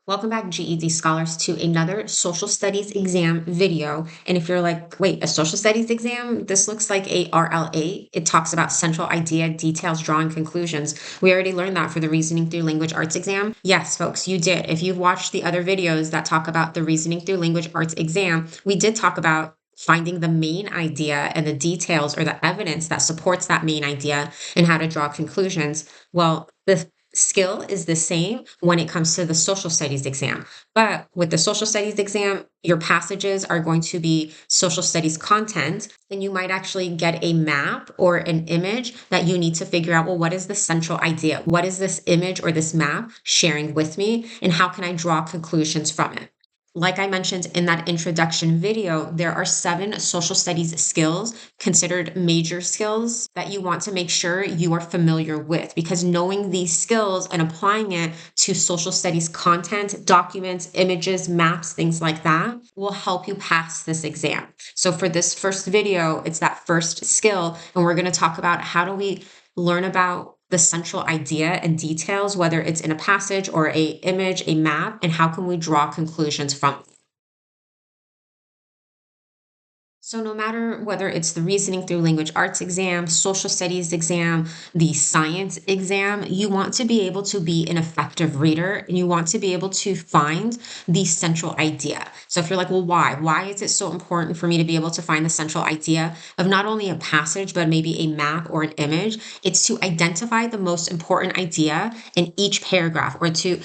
Welcome back, GED scholars, to another social studies exam video. And if you're like, wait, a social studies exam? This looks like a RLA. It talks about central idea, details, drawing conclusions. We already learned that for the reasoning through language arts exam. Yes, folks, you did. If you've watched the other videos that talk about the reasoning through language arts exam, we did talk about finding the main idea and the details or the evidence that supports that main idea and how to draw conclusions. Well, the skill is the same when it comes to the social studies exam. But with the social studies exam, your passages are going to be social studies content, and you might actually get a map or an image that you need to figure out, well, what is the central idea? What is this image or this map sharing with me? And how can I draw conclusions from it? Like I mentioned in that introduction video, there are 7 social studies skills considered major skills that you want to make sure you are familiar with, because knowing these skills and applying it to social studies content, documents, images, maps, things like that will help you pass this exam. So for this first video, it's that first skill, and we're going to talk about how do we learn about the central idea and details, whether it's in a passage or a image, a map, and how can we draw conclusions from it. So no matter whether it's the reasoning through language arts exam, social studies exam, the science exam, you want to be able to be an effective reader, and you want to be able to find the central idea. So if you're like, well, why? Why is it so important for me to be able to find the central idea of not only a passage, but maybe a map or an image? It's to identify the most important idea in each paragraph, or to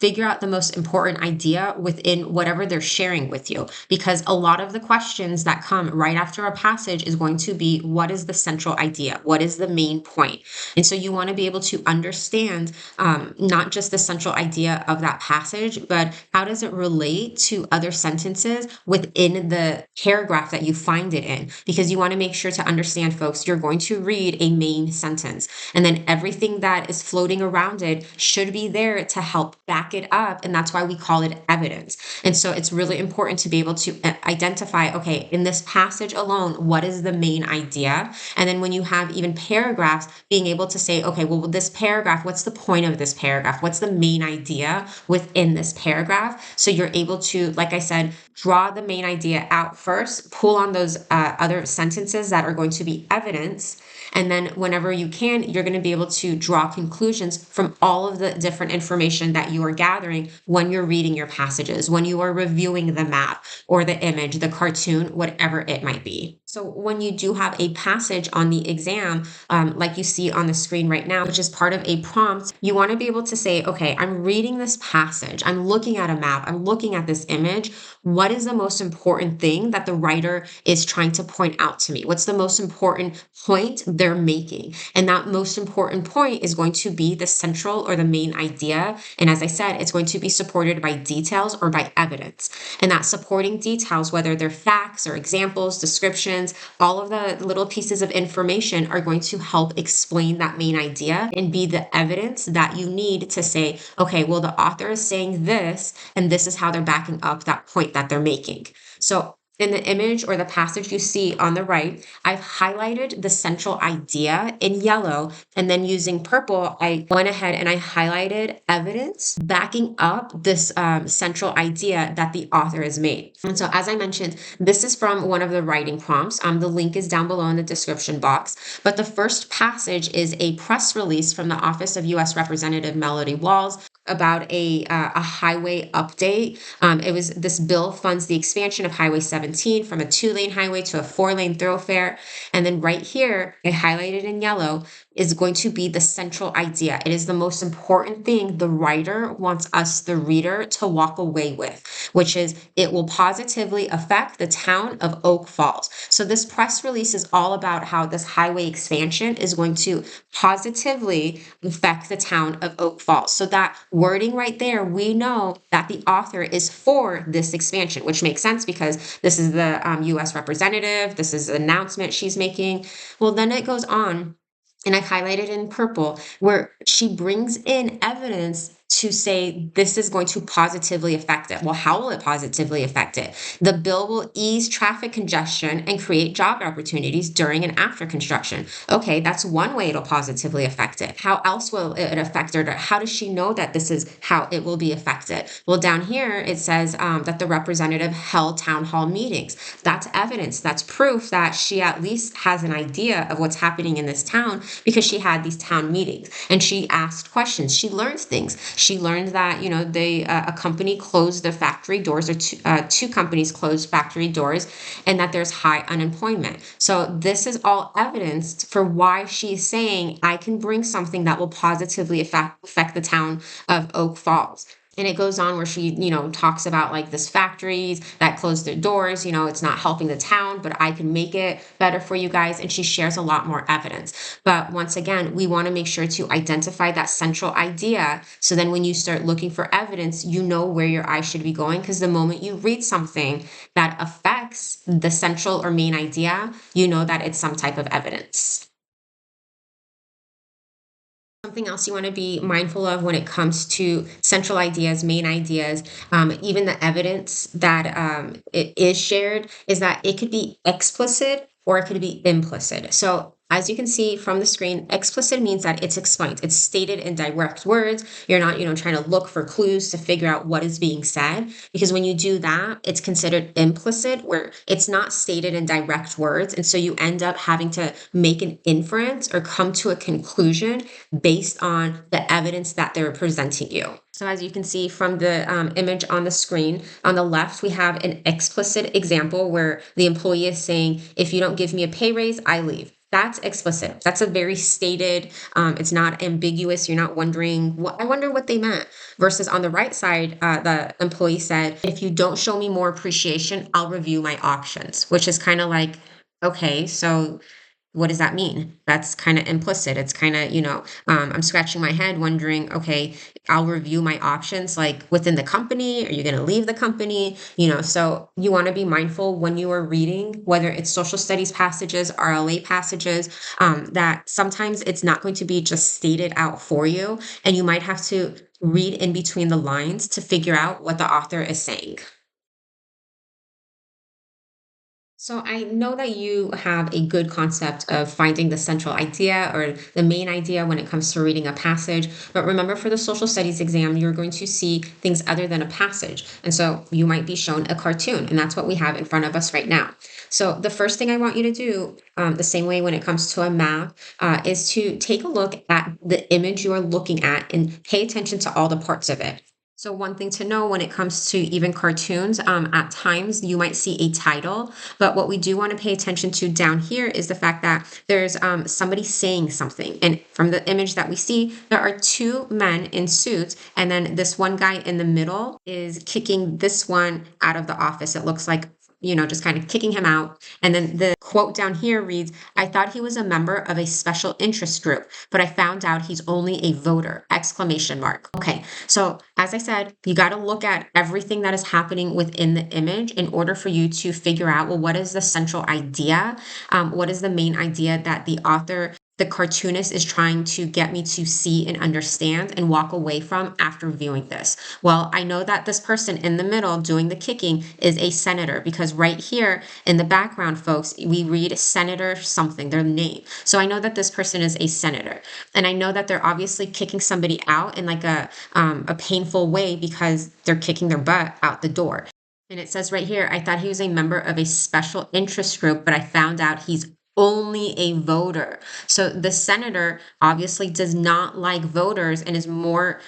figure out the most important idea within whatever they're sharing with you. Because a lot of the questions that come right after a passage is going to be, what is the central idea? What is the main point? And so you want to be able to understand not just the central idea of that passage, but how does it relate to other sentences within the paragraph that you find it in? Because you want to make sure to understand, folks, you're going to read a main sentence, and then everything that is floating around it should be there to help back it up. And that's why we call it evidence. And so it's really important to be able to identify, okay, in this passage alone, what is the main idea? And then when you have even paragraphs, being able to say, okay, well, this paragraph, what's the point of this paragraph? What's the main idea within this paragraph? So you're able to, like I said, draw the main idea out first, pull on those other sentences that are going to be evidence. And then whenever you can, you're going to be able to draw conclusions from all of the different information that you are gathering when you're reading your passages, when you are reviewing the map or the image, the cartoon, whatever it might be. So when you do have a passage on the exam, like you see on the screen right now, which is part of a prompt, you want to be able to say, okay, I'm reading this passage, I'm looking at a map, I'm looking at this image. What is the most important thing that the writer is trying to point out to me? What's the most important point they're making? And that most important point is going to be the central or the main idea. And as I said, it's going to be supported by details or by evidence. And that supporting details, whether they're facts or examples, descriptions, all of the little pieces of information are going to help explain that main idea and be the evidence that you need to say, okay, well, the author is saying this, and this is how they're backing up that point that they're making. So in the image or the passage you see on the right, I've highlighted the central idea in yellow, and then using purple, I went ahead and I highlighted evidence backing up this central idea that the author has made. And so as I mentioned, this is from one of the writing prompts. The link is down below in the description box. But the first passage is a press release from the Office of U.S. Representative Melody Walls about a highway update. It was, this bill funds the expansion of Highway 17 from a 2-lane highway to a 4-lane thoroughfare. And then right here, I highlighted in yellow, is going to be the central idea. It is the most important thing the writer wants us, the reader, to walk away with, which is it will positively affect the town of Oak Falls. So this press release is all about how this highway expansion is going to positively affect the town of Oak Falls. So that wording right there, we know that the author is for this expansion, which makes sense because this is the U.S. representative. This is the announcement she's making. Well, then it goes on, and I've highlighted in purple, where she brings in evidence to say this is going to positively affect it. Well, how will it positively affect it? The bill will ease traffic congestion and create job opportunities during and after construction. Okay, that's one way it'll positively affect it. How else will it affect it? Or how does she know that this is how it will be affected? Well, down here it says that the representative held town hall meetings. That's evidence. That's proof that she at least has an idea of what's happening in this town because she had these town meetings and she asked questions. She learned things. She learned that a company closed their factory doors, or two companies closed factory doors, and that there's high unemployment. So this is all evidence for why she's saying I can bring something that will positively affect the town of Oak Falls. And it goes on where she, talks about like this factories that closed their doors, it's not helping the town, but I can make it better for you guys. And she shares a lot more evidence. But once again, we want to make sure to identify that central idea. So then when you start looking for evidence, you know where your eyes should be going. Because the moment you read something that affects the central or main idea, you know that it's some type of evidence. Something else you want to be mindful of when it comes to central ideas, main ideas, even the evidence that it is shared is that it could be explicit or it could be implicit. So as you can see from the screen, explicit means that it's explained. It's stated in direct words. You're not, trying to look for clues to figure out what is being said. Because when you do that, it's considered implicit, where it's not stated in direct words. And so you end up having to make an inference or come to a conclusion based on the evidence that they're presenting you. So as you can see from the image on the screen, on the left, we have an explicit example where the employee is saying, if you don't give me a pay raise, I leave. That's explicit. That's a very stated, it's not ambiguous. You're not wondering, I wonder what they meant. Versus on the right side, the employee said, if you don't show me more appreciation, I'll review my options, which is kind of like, okay, so what does that mean? That's kind of implicit. It's kind of, I'm scratching my head wondering, okay, I'll review my options like within the company. Are you going to leave the company? So you want to be mindful when you are reading, whether it's social studies passages, RLA passages, that sometimes it's not going to be just stated out for you. And you might have to read in between the lines to figure out what the author is saying. So I know that you have a good concept of finding the central idea or the main idea when it comes to reading a passage. But remember, for the social studies exam, you're going to see things other than a passage. And so you might be shown a cartoon, and that's what we have in front of us right now. So the first thing I want you to do, the same way when it comes to a map, is to take a look at the image you are looking at and pay attention to all the parts of it. So one thing to know when it comes to even cartoons, at times you might see a title, but what we do want to pay attention to down here is the fact that there's somebody saying something. And from the image that we see, there are two men in suits, and then this one guy in the middle is kicking this one out of the office. It looks like just kind of kicking him out. And then the quote down here reads, I thought he was a member of a special interest group, but I found out he's only a voter, exclamation mark. Okay, so as I said, you got to look at everything that is happening within the image in order for you to figure out, well, what is the central idea? What is the main idea that the cartoonist is trying to get me to see and understand and walk away from after viewing this? Well, I know that this person in the middle doing the kicking is a senator, because right here in the background, folks, we read Senator something, their name. So I know that this person is a senator, and I know that they're obviously kicking somebody out in like a painful way because they're kicking their butt out the door. And it says right here, I thought he was a member of a special interest group, but I found out he's only a voter. So the senator obviously does not like voters and is more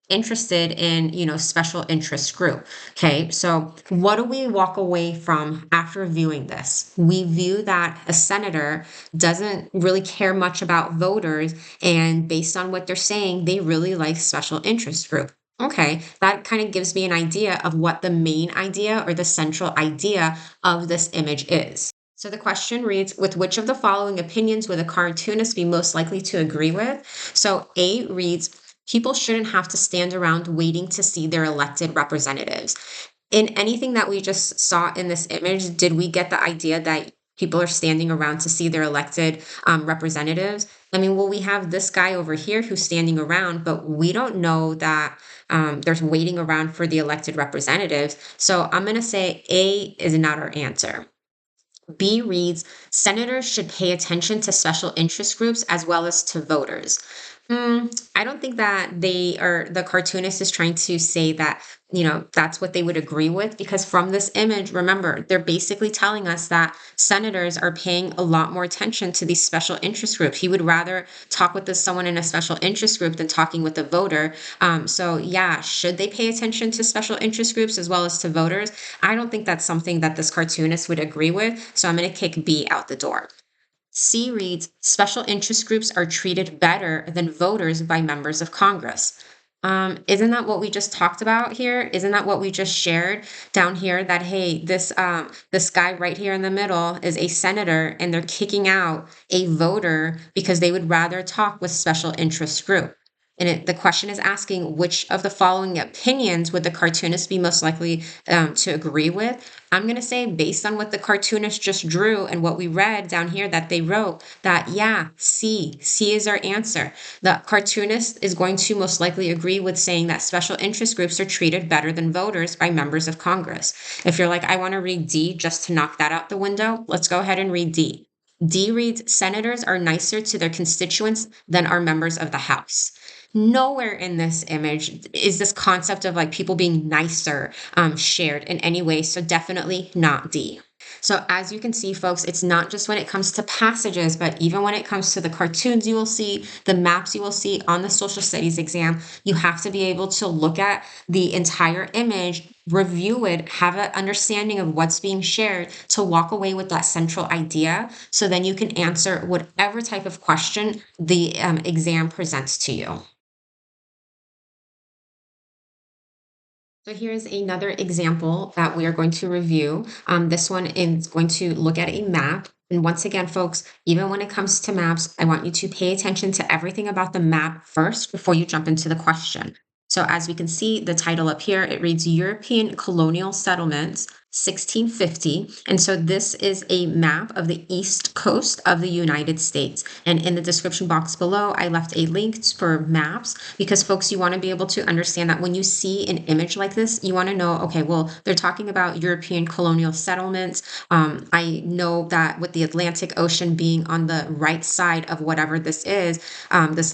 interested in, special interest group. Okay, so what do we walk away from after viewing this? We view that a senator doesn't really care much about voters, and based on what they're saying, they really like special interest group. Okay, that kind of gives me an idea of what the main idea or the central idea of this image is. So the question reads, with which of the following opinions would a cartoonist be most likely to agree with? So A reads, people shouldn't have to stand around waiting to see their elected representatives. In anything that we just saw in this image, did we get the idea that people are standing around to see their elected representatives? I mean, well, we have this guy over here who's standing around, but we don't know that there's waiting around for the elected representatives. So I'm going to say A is not our answer. B reads, senators should pay attention to special interest groups as well as to voters. I don't think that the cartoonist is trying to say that, that's what they would agree with, because from this image, remember, they're basically telling us that senators are paying a lot more attention to these special interest groups. He would rather talk with someone in a special interest group than talking with a voter. So yeah, should they pay attention to special interest groups as well as to voters? I don't think that's something that this cartoonist would agree with. So I'm going to kick B out the door. C reads, special interest groups are treated better than voters by members of Congress. Isn't that what we just talked about here? Isn't that what we just shared down here? That hey, this guy right here in the middle is a senator, and they're kicking out a voter because they would rather talk with special interest group. And the question is asking which of the following opinions would the cartoonist be most likely to agree with? I'm going to say, based on what the cartoonist just drew and what we read down here that they wrote, that yeah, C is our answer. The cartoonist is going to most likely agree with saying that special interest groups are treated better than voters by members of Congress. If you're like, I want to read D just to knock that out the window, let's go ahead and read D. D reads, senators are nicer to their constituents than are members of the House. Nowhere in this image is this concept of like people being nicer shared in any way. So definitely not D. So as you can see, folks, it's not just when it comes to passages, but even when it comes to the cartoons you will see, the maps you will see on the social studies exam, you have to be able to look at the entire image, review it, have an understanding of what's being shared to walk away with that central idea. So then you can answer whatever type of question the exam presents to you. So here's another example that we are going to review. This one is going to look at a map. And once again, folks, even when it comes to maps, I want you to pay attention to everything about the map first before you jump into the question. So as we can see, the title up here, it reads European Colonial Settlements, 1650. And so this is a map of the east coast of the United States. And in the description box below, I left a link for maps because folks, you want to be able to understand that when you see an image like this, you want to know, okay, well, they're talking about European colonial settlements. I know that with the Atlantic Ocean being on the right side of whatever this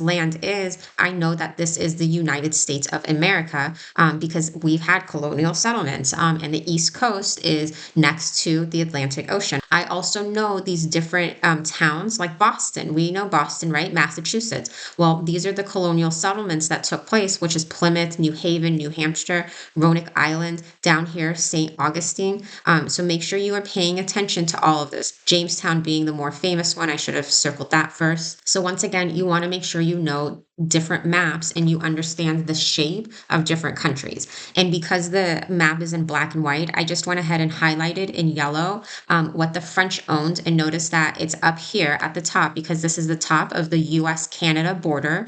land is, I know that this is the United States of America because we've had colonial settlements and the East Coast is next to the Atlantic Ocean. I also know these different towns like Boston. We know Boston, right? Massachusetts. Well, these are the colonial settlements that took place, which is Plymouth, New Haven, New Hampshire, Roanoke Island, down here, St. Augustine. So make sure you are paying attention to all of this. Jamestown being the more famous one. I should have circled that first. So once again, you want to make sure you know different maps and you understand the shape of different countries. And because the map is in black and white, I just went ahead and highlighted in yellow what the French owned, and notice that it's up here at the top because this is the top of the US-Canada border.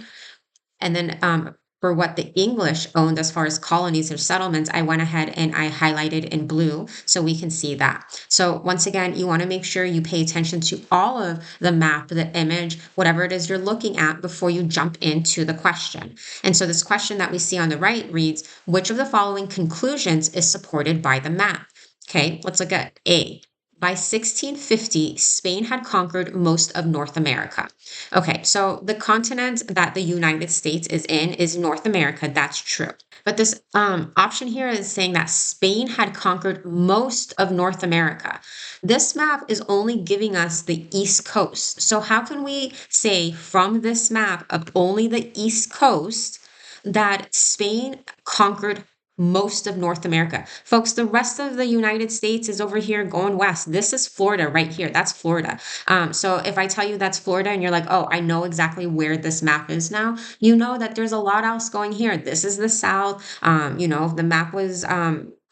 And then for what the English owned as far as colonies or settlements, I went ahead and I highlighted in blue so we can see that. So once again, you want to make sure you pay attention to all of the map, the image, whatever it is you're looking at before you jump into the question. And so this question that we see on the right reads, which of the following conclusions is supported by the map? Okay, let's look at A. By 1650, Spain had conquered most of North America. Okay, so the continent that the United States is in is North America. That's true. But this option here is saying that Spain had conquered most of North America. This map is only giving us the East Coast. So how can we say from this map of only the East Coast that Spain conquered most of North America? Folks, the rest of the United States is over here going west. This is Florida right here. That's Florida. So if I tell you that's Florida and you're like, oh, I know exactly where this map is now, you know that there's a lot else going here. This is the South. If the map was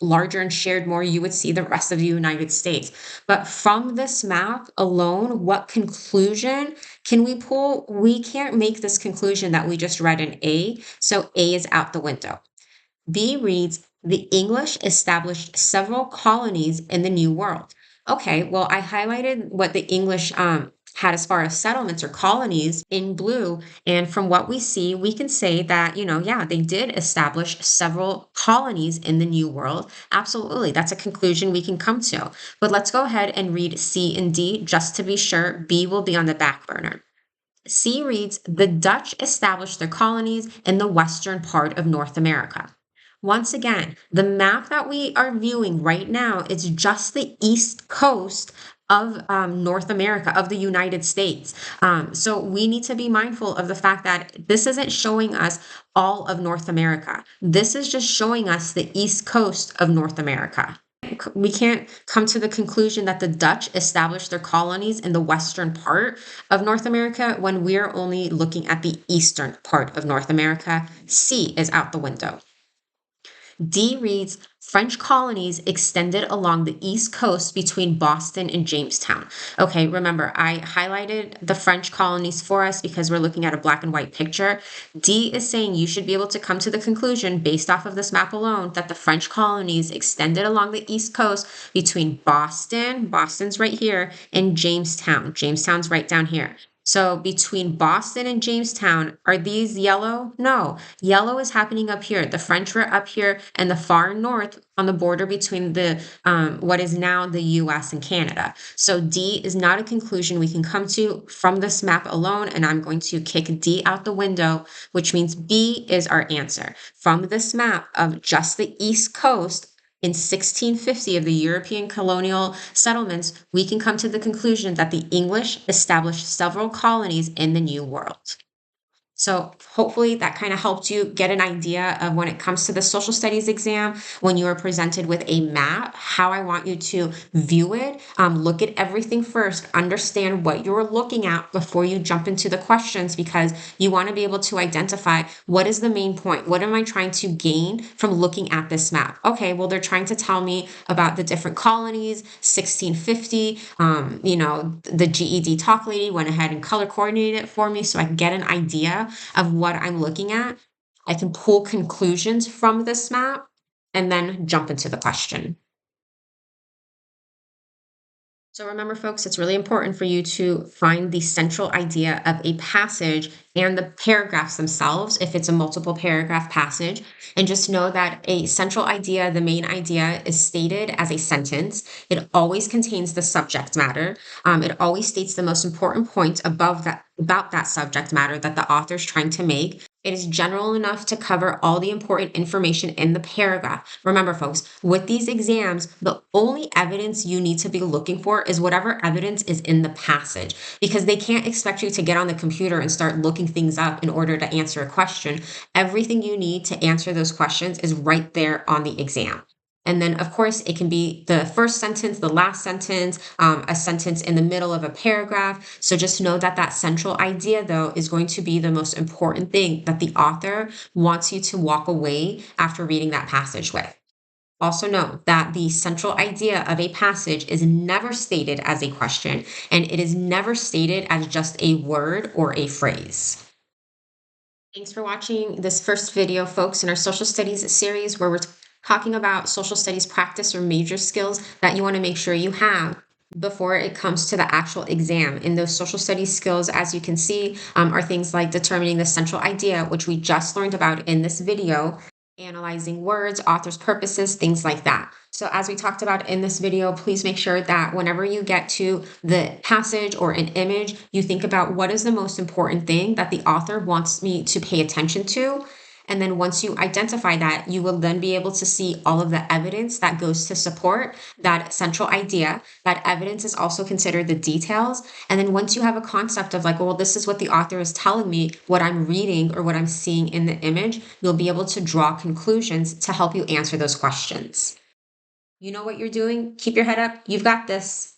larger and shared more, you would see the rest of the United States. But from this map alone, what conclusion can we pull? We can't make this conclusion that we just read in A. So A is out the window. B reads, the English established several colonies in the New World. Okay, well, I highlighted what the English had as far as settlements or colonies in blue. And from what we see, we can say that, yeah, they did establish several colonies in the New World. Absolutely. That's a conclusion we can come to. But let's go ahead and read C and D just to be sure. B will be on the back burner. C reads, the Dutch established their colonies in the western part of North America. Once again, the map that we are viewing right now is just the east coast of North America, of the United States. So we need to be mindful of the fact that this isn't showing us all of North America. This is just showing us the east coast of North America. We can't come to the conclusion that the Dutch established their colonies in the western part of North America when we're only looking at the eastern part of North America. C is out the window. D reads, French colonies extended along the east coast between Boston and Jamestown. Okay, remember, I highlighted the French colonies for us because we're looking at a black and white picture. D is saying you should be able to come to the conclusion, based off of this map alone, that the French colonies extended along the east coast between Boston's right here, and Jamestown's right down here. So between Boston and Jamestown, are these yellow? No. Yellow is happening up here. The French were up here and the far north on the border between the what is now the US and Canada. So D is not a conclusion we can come to from this map alone, and I'm going to kick D out the window, which means B is our answer. From this map of just the East Coast, in 1650 of the European colonial settlements, we can come to the conclusion that the English established several colonies in the New World. So hopefully that kind of helped you get an idea of, when it comes to the social studies exam, when you are presented with a map, how I want you to view it. Look at everything first, understand what you're looking at before you jump into the questions, because you want to be able to identify what is the main point. What am I trying to gain from looking at this map? Okay, well, they're trying to tell me about the different colonies, 1650, the GEDtalk lady went ahead and color coordinated it for me so I can get an idea of what I'm looking at. I can pull conclusions from this map and then jump into the question. So remember, folks, it's really important for you to find the central idea of a passage and the paragraphs themselves, if it's a multiple paragraph passage. And just know that a central idea, the main idea, is stated as a sentence. It always contains the subject matter. It always states the most important point about that subject matter that the author is trying to make. It is general enough to cover all the important information in the paragraph. Remember, folks, with these exams, the only evidence you need to be looking for is whatever evidence is in the passage, because they can't expect you to get on the computer and start looking things up in order to answer a question. Everything you need to answer those questions is right there on the exam. And then, of course, it can be the first sentence, the last sentence, a sentence in the middle of a paragraph. So just know that that central idea, though, is going to be the most important thing that the author wants you to walk away after reading that passage with. Also know that the central idea of a passage is never stated as a question, and it is never stated as just a word or a phrase. Thanks for watching this first video, folks, in our social studies series, where we're talking about social studies practice or major skills that you want to make sure you have before it comes to the actual exam. And those social studies skills, as you can see, are things like determining the central idea, which we just learned about in this video, analyzing words, author's purposes, things like that. So as we talked about in this video, please make sure that whenever you get to the passage or an image, you think about what is the most important thing that the author wants me to pay attention to. And then once you identify that, you will then be able to see all of the evidence that goes to support that central idea. That evidence is also considered the details. And then once you have a concept of like, well, this is what the author is telling me, what I'm reading or what I'm seeing in the image, you'll be able to draw conclusions to help you answer those questions. You know what you're doing. Keep your head up. You've got this.